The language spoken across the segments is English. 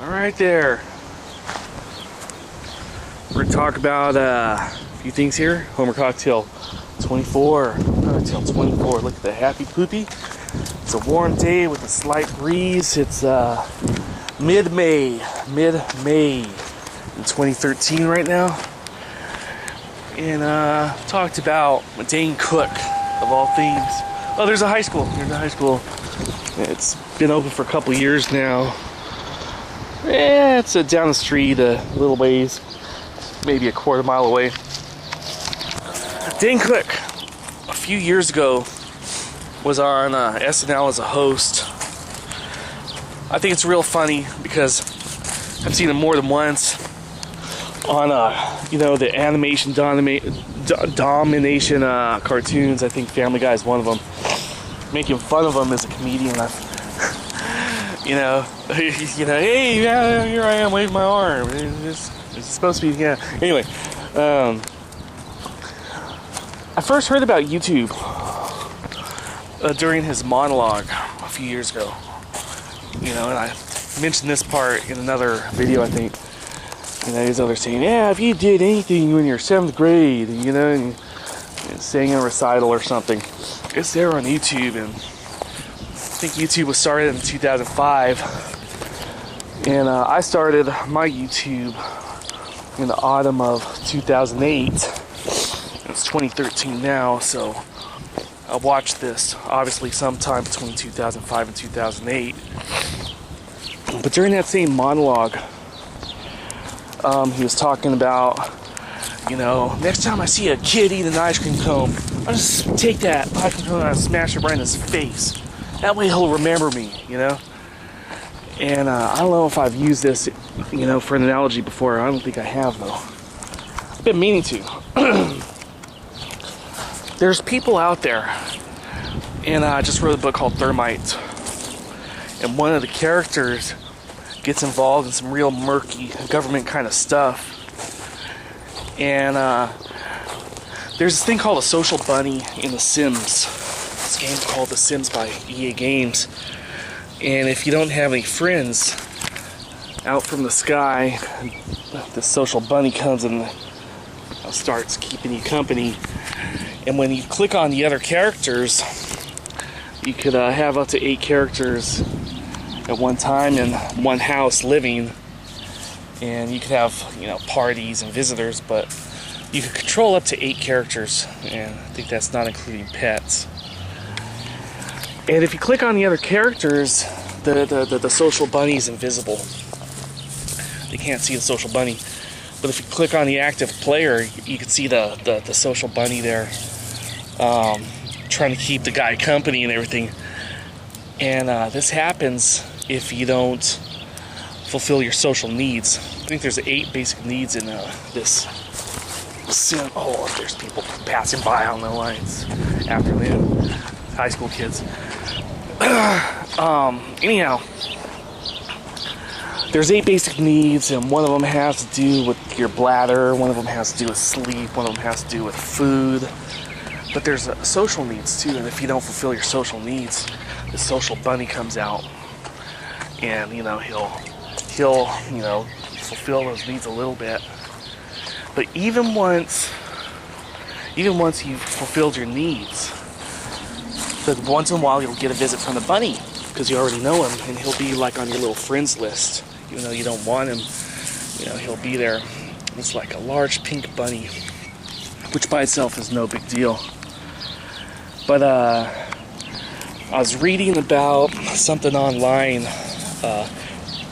Alright there. We're gonna talk about a few things here. Homer Cocktail 24. Cocktail 24. Look at the happy poopy. It's a warm day with a slight breeze. It's mid-May in 2013 right now. And talked about Dane Cook, of all things. Oh, there's a high school. It's been open for a couple years now. Yeah, it's down the street a little ways, maybe a quarter mile away. Dane Cook, a few years ago, was on SNL as a host. I think it's real funny because I've seen him more than once on, the animation domination cartoons. I think Family Guy is one of them. Making fun of him as a comedian. Hey, yeah, here I am waving my arm. It's supposed to be, yeah. Anyway, I first heard about YouTube during his monologue a few years ago. And I mentioned this part in another video, I think. He's over saying, yeah, if you did anything when you're 7th grade, and saying a recital or something, it's there on YouTube. And I think YouTube was started in 2005. And I started my YouTube in the autumn of 2008. It's 2013 now, so I watched this obviously sometime between 2005 and 2008. But during that same monologue, he was talking about, next time I see a kid eat an ice cream cone, I'll just take that ice cream cone and I'll smash it right in his face. That way he'll remember me, And I don't know if I've used this, for an analogy before. I don't think I have, though. I've been meaning to. There's people out there, and I just wrote a book called Thermite. And one of the characters gets involved in some real murky government kind of stuff. And there's this thing called a social bunny in The Sims. This game called The Sims by EA Games. And if you don't have any friends, out from the sky, the social bunny comes and starts keeping you company. And when you click on the other characters, you could have up to 8 characters at one time in one house living. And you could have, parties and visitors, but you could control up to 8 characters. And I think that's not including pets. And if you click on the other characters, the social bunny is invisible. They can't see the social bunny. But if you click on the active player, you can see the social bunny there, trying to keep the guy company and everything. And this happens if you don't fulfill your social needs. I think there's 8 basic needs in this sim. Oh, there's people passing by on the lines. Afternoon. High school kids. Anyhow, there's 8 basic needs, and one of them has to do with your bladder, one of them has to do with sleep, one of them has to do with food. But there's social needs too, and if you don't fulfill your social needs, the social bunny comes out, and he'll fulfill those needs a little bit. But even once you've fulfilled your needs, but once in a while you'll get a visit from the bunny because you already know him, and he'll be like on your little friends list. Even though you don't want him, he'll be there. It's like a large pink bunny, which by itself is no big deal. But I was reading about something online,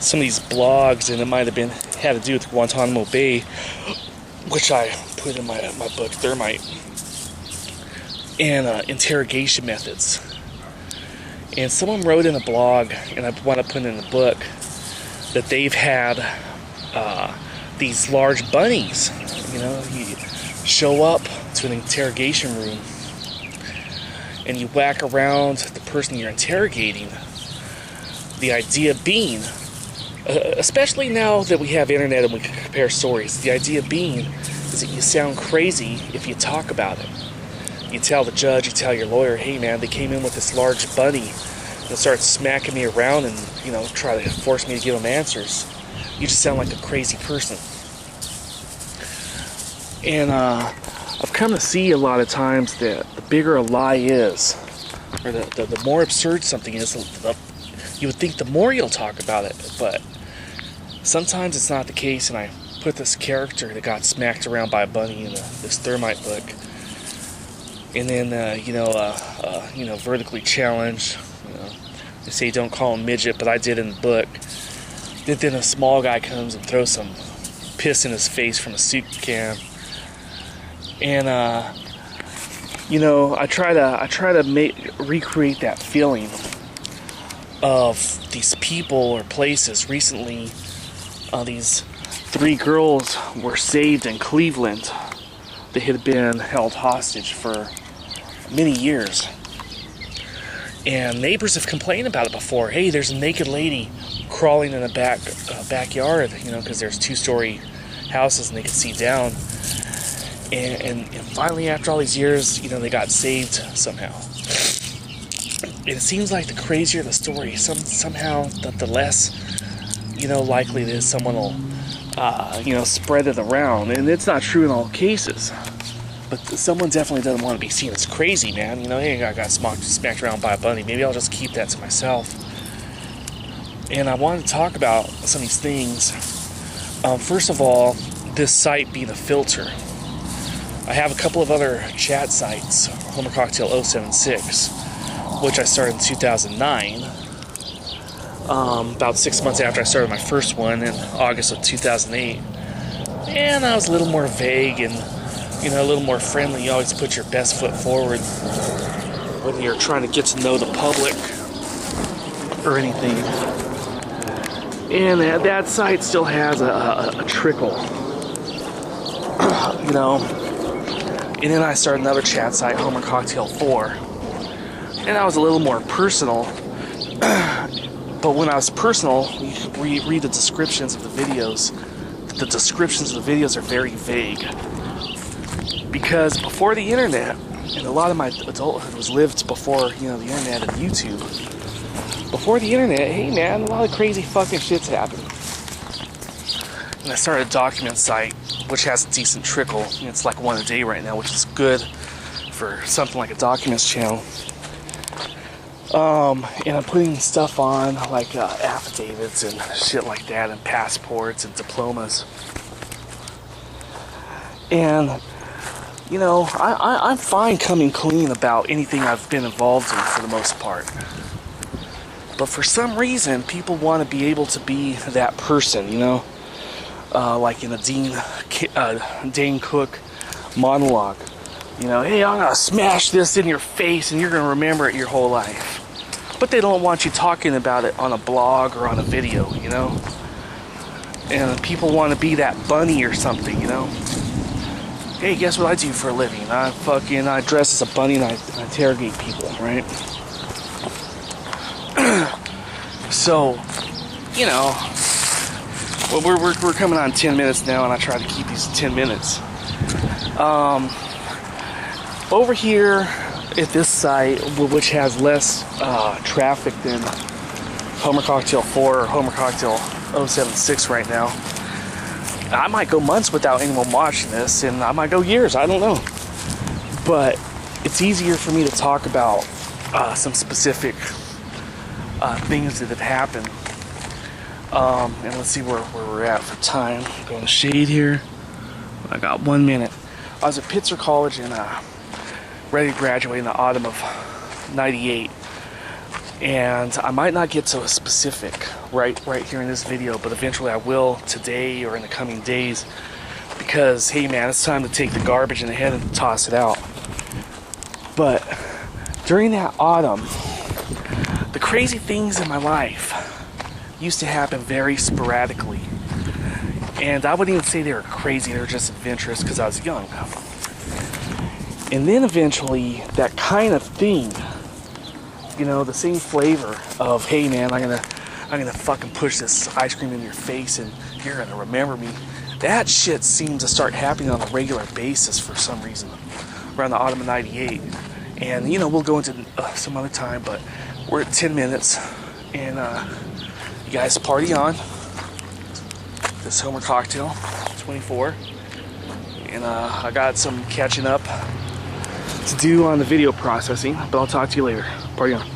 some of these blogs, and it might have had to do with Guantanamo Bay, which I put in my book Thermite. And interrogation methods. And someone wrote in a blog, and I want to put in the book, that they've had these large bunnies. You show up to an interrogation room, and you whack around the person you're interrogating. The idea being, especially now that we have internet and we can compare stories, the idea being is that you sound crazy if you talk about it. You tell the judge, you tell your lawyer, hey man, they came in with this large bunny and start smacking me around and, try to force me to give them answers. You just sound like a crazy person. And I've come to see a lot of times that the bigger a lie is, or the more absurd something is, you would think the more you'll talk about it, but sometimes it's not the case. And I put this character that got smacked around by a bunny in this Thermite book, and then vertically challenged. They say don't call him midget, but I did in the book. Then a small guy comes and throws some piss in his face from a soup can, and I try to recreate that feeling of these people or places. Recently, these 3 girls were saved in Cleveland. They had been held hostage for many years. And neighbors have complained about it before. Hey, there's a naked lady crawling in the backyard, because there's 2-story houses and they can see down. And finally, after all these years, they got saved somehow. It seems like the crazier the story, somehow the less, likely it is someone will, spread it around. And it's not true in all cases. But someone definitely doesn't want to be seen as crazy, man. Hey, I got smacked around by a bunny. Maybe I'll just keep that to myself. And I wanted to talk about some of these things. First of all, this site being a filter. I have a couple of other chat sites, Homer Cocktail 076, which I started in 2009. About 6 months after I started my first one in August of 2008. And I was a little more vague and a little more friendly. You always put your best foot forward when you're trying to get to know the public or anything. And that site still has a trickle, And then I started another chat site, Homer Cocktail 4, and that was a little more personal. But when I was personal, you could read the descriptions of the videos. The descriptions of the videos are very vague. Because before the internet, and a lot of my adulthood was lived before, the internet and YouTube. Before the internet, hey man, a lot of crazy fucking shit's happened. And I started a document site, which has a decent trickle. It's like 1 a day right now, which is good for something like a documents channel. And I'm putting stuff on, like affidavits and shit like that, and passports and diplomas. And I'm fine coming clean about anything I've been involved in for the most part. But for some reason, people want to be able to be that person, like in a Dane Cook monologue. Hey, I'm going to smash this in your face and you're going to remember it your whole life. But they don't want you talking about it on a blog or on a video, And people want to be that bunny or something, Hey, guess what I do for a living? I dress as a bunny and I interrogate people, right? So, we're coming on 10 minutes now, and I try to keep these 10 minutes. Over here at this site, which has less traffic than Homer Cocktail 4 or Homer Cocktail 076 right now, I might go months without anyone watching this, and I might go years, I don't know. But it's easier for me to talk about some specific things that have happened. And let's see where we're at for time. Going to shade here. I got 1 minute. I was at Pitzer College and ready to graduate in the autumn of '98. And I might not get to a specific right here in this video, but eventually I will today or in the coming days, because hey man, it's time to take the garbage in the head and toss it out. But during that autumn, the crazy things in my life used to happen very sporadically. And I wouldn't even say they were crazy, they were just adventurous because I was young. And then eventually, that kind of thing, the same flavor of, hey man, I'm gonna fucking push this ice cream in your face and you're gonna remember me. That shit seemed to start happening on a regular basis for some reason around the autumn of '98. And we'll go into some other time, but we're at 10 minutes and you guys party on. this Homer Cocktail 24. And I got some catching up to do on the video processing, but I'll talk to you later. Party on.